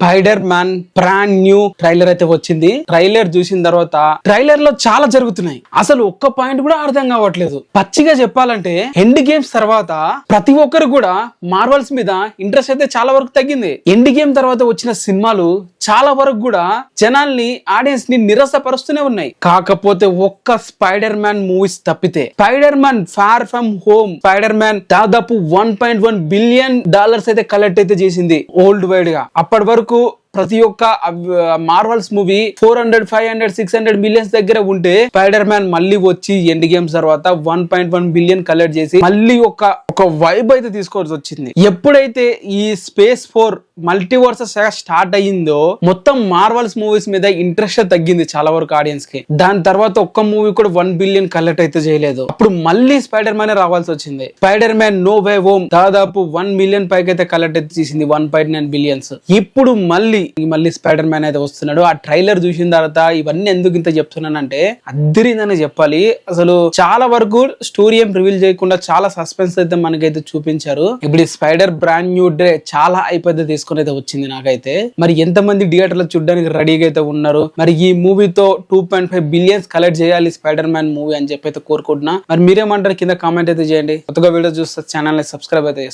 Spider man brand new trailer అయితే వచ్చింది. Trailer చూసిన తర్వాత ట్రైలర్ లో చాలా జరుగుతున్నాయి, అసలు ఒక్క పాయింట్ కూడా అర్థం కావట్లేదు. పచ్చిగా చెప్పాలంటే ఎండ్ గేమ్స్ తర్వాత ప్రతి ఒక్కరు కూడా మార్వల్స్ మీద ఇంట్రెస్ట్ అయితే చాలా వరకు తగ్గింది. ఎండ్ గేమ్ తర్వాత వచ్చిన సినిమాలు చాలా వరకు కూడా జనాల్ని, ఆడియన్స్ ని నిరాశపరుస్తూనే ఉన్నాయి. కాకపోతే ఒక్క స్పైడర్ మ్యాన్ మూవీస్ తప్పితే, spider man far from home spider man దాదాపు $1.1 బిలియన్ అయితే కలెక్ట్ అయితే చేసింది వరల్డ్ వైడ్ గా. అప్పటి వరకు ప్రతి ఒక్క మార్వల్స్ మూవీ 400, 500, 600 మిలియన్స్ దగ్గర ఉంటే స్పైడర్ మ్యాన్ మళ్ళీ వచ్చి ఎండ్ గేమ్స్ తర్వాత 1.1 బిలియన్ కలెక్ట్ చేసి మళ్ళీ ఒక వైబ్ అయితే తీసుకోవాల్సి వచ్చింది. ఎప్పుడైతే ఈ స్పేస్ 4 మల్టీవర్సెస్ స్టార్ట్ అయ్యిందో మొత్తం మార్వల్స్ మూవీస్ మీద ఇంట్రెస్ట్ తగ్గింది చాలా వరకు ఆడియన్స్ కి. దాని తర్వాత ఒక్క మూవీ కూడా 1 బిలియన్ కలెక్ట్ అయితే చేయలేదు. అప్పుడు మళ్ళీ స్పైడర్ మ్యాన్ రావాల్సి వచ్చింది. Spider man no way home దాదాపు 1 మిలియన్ పైకి అయితే కలెక్ట్ అయితే చేసింది, 1.9 బిలియన్స్. ఇప్పుడు మళ్ళీ స్పైడర్ మ్యాన్ అయితే వస్తున్నాడు. ఆ ట్రైలర్ చూసిన తర్వాత ఇవన్నీ ఎందుకు ఇంత చెప్తున్నానంటే అద్దరిందని చెప్పాలి. అసలు చాలా వరకు స్టోరీ ఏం రివీల్ చేయకుండా చాలా సస్పెన్స్ అయితే మనకైతే చూపించారు. ఇప్పుడు ఈ స్పైడర్ బ్రాండ్ న్యూ డే చాలా అయిపోతే తీసుకుని అయితే వచ్చింది నాకైతే. మరి ఎంతమంది థియేటర్ లో చూడడానికి రెడీగా అయితే ఉన్నారు. మరి ఈ మూవీతో 2.5 బిలియన్స్ కలెక్ట్ చేయాలి స్పైడర్ మ్యాన్ మూవీ అని చెప్పి అయితే కోరుకుంటున్నా. మరి మీరేమంటారు కింద కామెంట్ అయితే చేయండి. కొత్తగా వీడియో చూస్తే ఛానల్ ని సబ్స్క్రైబ్ అయితే చేయండి.